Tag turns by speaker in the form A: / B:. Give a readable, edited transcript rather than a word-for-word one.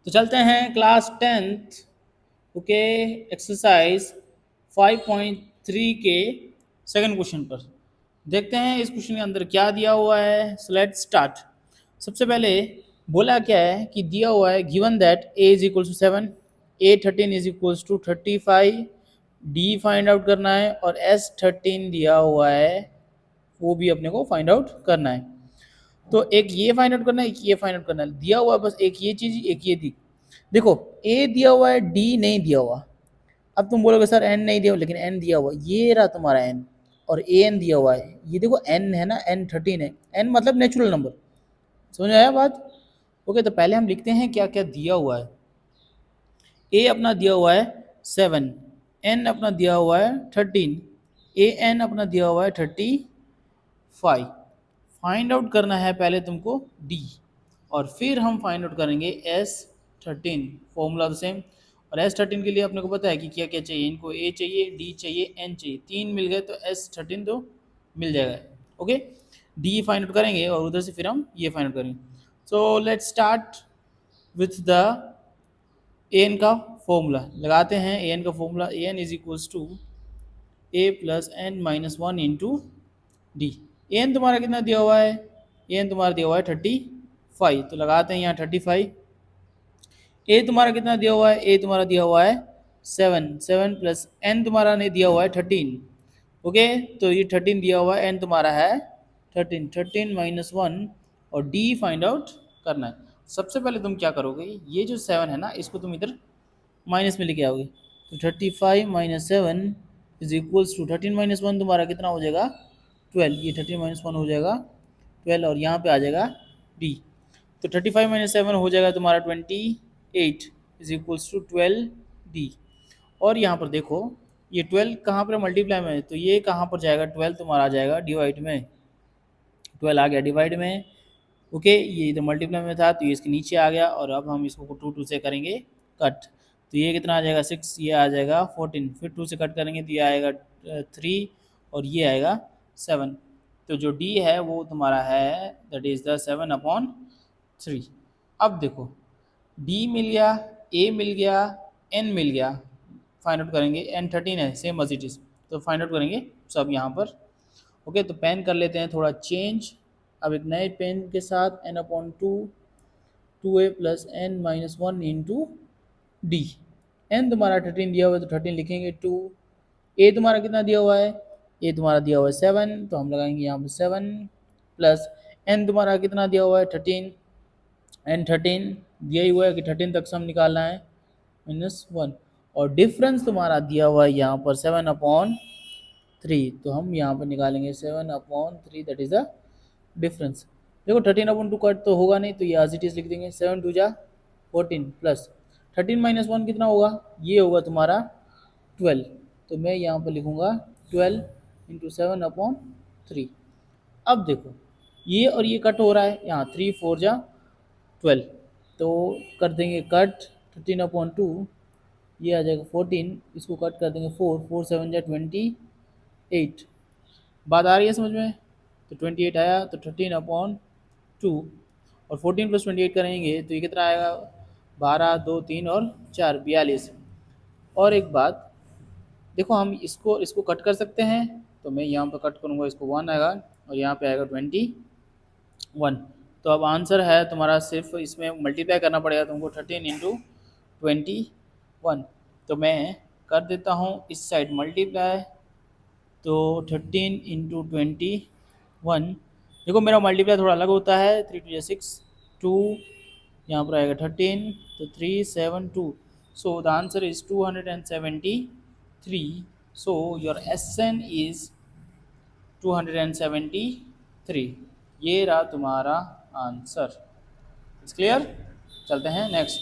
A: तो चलते हैं क्लास 10th ओके एक्सरसाइज 5.3 के सेकंड क्वेश्चन पर। देखते हैं इस क्वेश्चन के अंदर क्या दिया हुआ है। So let's start. सबसे पहले बोला क्या है कि दिया हुआ है given that a is equals to 7, a13 is equals to 35, d find out करना है और s13 दिया हुआ है वो भी अपने को फाइंड आउट करना है। तो एक ये फाइंड आउट करना है, एक ये फाइंड आउट करना है। दिया हुआ है बस एक ये चीज, एक ये दी। देखो ए दिया हुआ है, डी नहीं दिया हुआ। अब तुम बोलोगे सर एन नहीं दिया हुआ, लेकिन एन दिया हुआ, ये रहा तुम्हारा एन और ए एन दिया हुआ है। ये देखो एन है ना, n13 है। एन मतलब नेचुरल नंबर। समझ आया बात? ओके, तो पहले हम लिखते हैं क्या क्या दिया हुआ है। ए अपना दिया हुआ है 7, एन अपना दिया हुआ है 13, ए एन अपना दिया हुआ है 35। फाइंड आउट करना है पहले तुमको डी, और फिर हम फाइंड आउट करेंगे S13। Formula the same. और S13 के लिए अपने को पता है कि क्या क्या चाहिए। इनको ए चाहिए, डी चाहिए, एन चाहिए। तीन मिल गए तो S13 तो मिल जाएगा। ओके, डी फाइंड आउट करेंगे और उधर से फिर हम ये फाइंड आउट करेंगे। So let's start with the a n का फॉर्मूला। लगाते हैं ए एन का formula. A n is equals to a plus n minus one into d. A n तुम्हारा कितना दिया हुआ है? ए एन तुम्हारा दिया हुआ है 35, तो लगाते हैं यहाँ 35। ए तुम्हारा कितना दिया हुआ है? ए तुम्हारा दिया हुआ है 7, 7 प्लस एन तुम्हारा ने दिया हुआ है 13। ओके, तो ये 13 दिया हुआ है, एन तुम्हारा है 13, 13 माइनस वन और डी फाइंड आउट करना है। सबसे पहले तुम क्या करोगे, ये जो 7 है ना इसको तुम इधर माइनस में लेके आओगे। तो 35 minus 7 is equals to 13 minus one तुम्हारा कितना हो जाएगा? 12। ये 13 माइनस वन हो जाएगा 12 और यहाँ पे आ जाएगा डी। तो 35 माइनस 7 हो जाएगा तुम्हारा 28 इज इक्वल्स टू 12 डी। और यहाँ पर देखो ये 12 कहाँ पर मल्टीप्लाई में है, तो ये कहाँ पर जाएगा? 12 तुम्हारा आ जाएगा डिवाइड में। 12 आ गया डिवाइड में। ओके, ये इधर मल्टीप्लाई में था तो ये इसके नीचे आ गया, और अब हम इसको 2 से करेंगे कट। तो ये कितना आ जाएगा? 6, ये आ जाएगा 14। फिर 2 से कट करेंगे तो ये आएगा 3 और ये आएगा 7। तो जो डी है वो तुम्हारा है दैट इज़ द 7/3। अब देखो डी मिल गया, ए मिल गया, एन मिल गया। फाइंड आउट करेंगे, n13 है सेम एज इट इज़, तो फाइंड आउट करेंगे सब यहाँ पर। ओके, तो पेन कर लेते हैं थोड़ा चेंज। अब एक नए पेन के साथ n/2 2a plus n minus one into d. N तुम्हारा 13 दिया हुआ है तो 13 लिखेंगे 2। ए तुम्हारा कितना दिया हुआ है? ए तुम्हारा दिया हुआ है 7, तो हम लगाएंगे यहाँ पर 7 प्लस एन तुम्हारा कितना दिया हुआ है? 13। एन 13 दिया ही हुआ है कि 13 तक सम निकालना है -1, और डिफरेंस तुम्हारा दिया हुआ है यहाँ पर 7/3। तो हम यहाँ पर निकालेंगे 7/3, दैट इज़ द डिफरेंस। देखो 13/2 कट तो होगा नहीं, तो ये एज इट इज लिख देंगे। 7 2 जा 14 प्लस 13 माइनस वन कितना होगा? ये होगा तुम्हारा 12। तो मैं यहाँ पर लिखूँगा 12 इंटू 7/3। अब देखो ये और ये कट हो रहा है, यहाँ 3 4 जा 12, तो कर देंगे कट। 13/2 ये आ जाएगा 14, इसको कट कर देंगे 4 4 7 जा 28। बात आ रही है समझ में? तो 28 आया, तो 13/2 और 14 प्लस 28 करेंगे तो ये कितना आएगा? 12 2 3 और 4 42। और एक बात देखो, हम इसको कट कर सकते हैं, तो मैं यहाँ पर कट करूँगा, इसको 1 आएगा और यहाँ पे आएगा 21। तो अब आंसर है तुम्हारा, सिर्फ इसमें मल्टीप्लाई करना पड़ेगा तुमको 13 इंटू 21। तो मैं कर देता हूँ इस साइड मल्टीप्लाई। तो 13 इंटू 21, देखो मेरा मल्टीप्लाई थोड़ा अलग होता है। 3 2 6 2, यहाँ पर आएगा 13, तो 3 7 2। So the answer is 273। So your SN is 273। ये रहा तुम्हारा आंसर। It's clear. चलते हैं नेक्स्ट।